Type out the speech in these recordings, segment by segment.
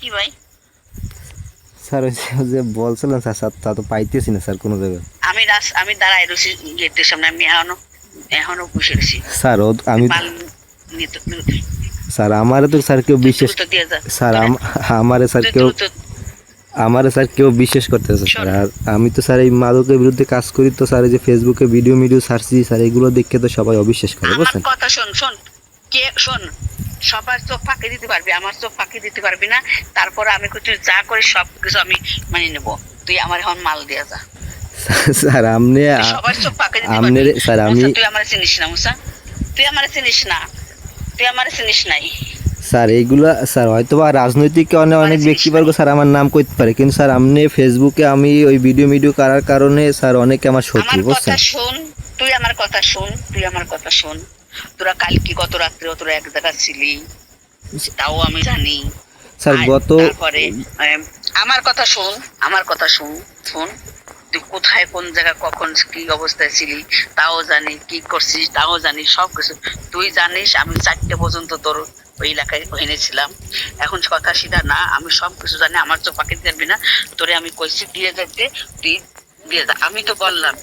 কি ভাই? স্যার ওই যে বলছিলেন স্যার, স্যার তা তো পাইতেছি না স্যার কোনো জায়গায়। আমি দাঁড়াই রয়েছি গেটের সামনে, আমি এখনো বসে রয়েছি। স্যার আমি মাল নিতে স্যার আমারে তো স্যার কেউ তুই বিশেষ, দ্রুত দিয়ে যা। স্যার তোরা আমারে স্যার তুই কেউ, দ্রুত আমারে স্যার কেউ বিশ্বাস করতেছে স্যার। শোন। আর আমি তো স্যার এই মাদকের বিরুদ্ধে কাজ করি, তো স্যার এই যে ফেসবুকে ভিডিও ছাড়ছি স্যার, এগুলো দেখে তো সবাই অবিশ্বাস করে আমার বুঝছেন। কথা শোন শোন, কে শোন, সবার চোখ ফাঁকি দিতে পারবি, আমার চোখ ফাঁকি দিতে পারবি না। তারপর আমি তুই যা করে সব কিছু আমি মানে নেব। তুই আমার এখন মাল দিয়ে যা। স্যার আপনি তুই সবার চোখ ফাঁকি দিতে আপনি পারবি। স্যার আমি মুসা, তুই আমার চিনিস না মুসা, তুই আমার চিনিস না, তুই আমার চিনিস নাই। স্যার এইগুলা স্যার হয়তো বা রাজনৈতিক অনেক আমার অনেক চিনিস ব্যক্তিবর্গ নাই। স্যার আমার নাম করতে পারে, কিন্তু স্যার আপনি ফেসবুকে আমি ওই ভিডিও করার কারণে স্যার অনেকে আমার শত্রু আমার কথা বুঝছেন। শোন, তুই আমার কথা শোন, তুই আমার কথা শোন। তোরা কালকে গত রাত্রে তোরা এক জায়গা ছিলি, তাও আমি জানি। স্যার আর গত তারপরে আমার কথা শোন, আমার কথা শোন, শোন। তুই কোথায় কোন জায়গা কখন কি অবস্থায় ছিলি তাও জানি, কি করছিস তাও জানি, সব কিছু তুই জানিস। আমি 4টে পর্যন্ত তোর ওই এলাকায় ওখানে ছিলাম। এখন কথা সিধা না, আমি সব কিছু জানি। আমার তো পাখি জানবি না, তোরে আমি কইছি দিয়ে যেতে, তুই দিয়ে যা। আমি তো বললাম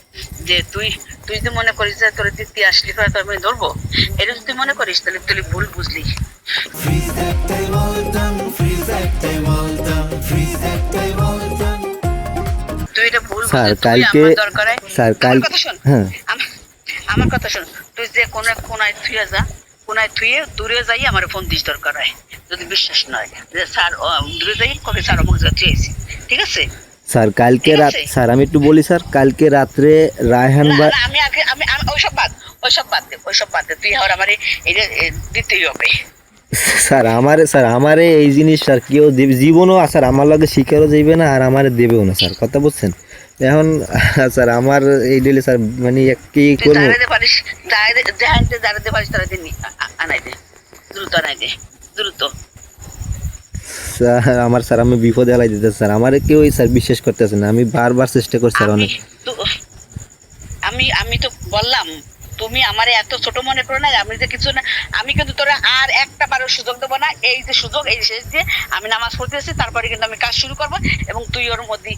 যে তুই তুই যদি মনে করিস যে তোর দিদি আসলি করে তো আমি ধরবো, এটা যদি মনে করিস তাহলে তুই ভুল বুঝলি। তুই এটা ভুল স্যার বুঝলি। তুই কালকে আমার দরকার স্যার আমার কাল কথা শোন, হ্যাঁ আমার কথা শোন। তুই যে কোনায় থুয়ে যা, কোনায় থুয়ে দূরে যাই আমার ফোন দিস দরকার হয়। যদি বিশ্বাস নয় যে স্যার দূরে যাই কবে স্যার আমাকে চেয়েছি, ঠিক আছে? স্যার কালকে ঠিক রাত, আছে। স্যার আমি একটু বলি স্যার, কালকে রাত্রে রায়হান না বা না, আমি আগে আমি ওইসব বাদ দে, ওইসব বাদ দে। তুই আর আমার এটা দিতেই হবে। স্যার আমারে এই জিনিস স্যার কেউ জীবনও স্যার আমার লগে শিকারও যাইবে না, আর আমারে দেবেও না স্যার, কথা বুঝছেন। এখন স্যার আমার এই ডেলি স্যার মানে কি তুই করবো দাঁড়াতে পারিস, দাঁড়াতে পারিস, তারা দিন আনাই দে, দ্রুত আনাই দে, দ্রুত। স্যার আমার স্যার আমি বিপদে এলাই দিতে স্যার, আমারে কেউ স্যার বিশ্বাস করতেছে না, আমি বারবার চেষ্টা করছি স্যার আমি অনেক। তো আমি তো বললাম, তুমি আমারে এত ছোট মনে করো না। আমি যে কিছু না, আমি কিন্তু তোরা আর একটা বারো সুযোগ দেবো না। এই যে সুযোগ, এই শেষ দিয়ে আমি নামাজ পড়তেছি, তারপরে কিন্তু আমি কাজ শুরু করবো এবং তুই ওর মধ্যে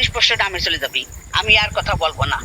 স্পষ্ট নামে চলে যাবি। আমি আর কথা বলবো না।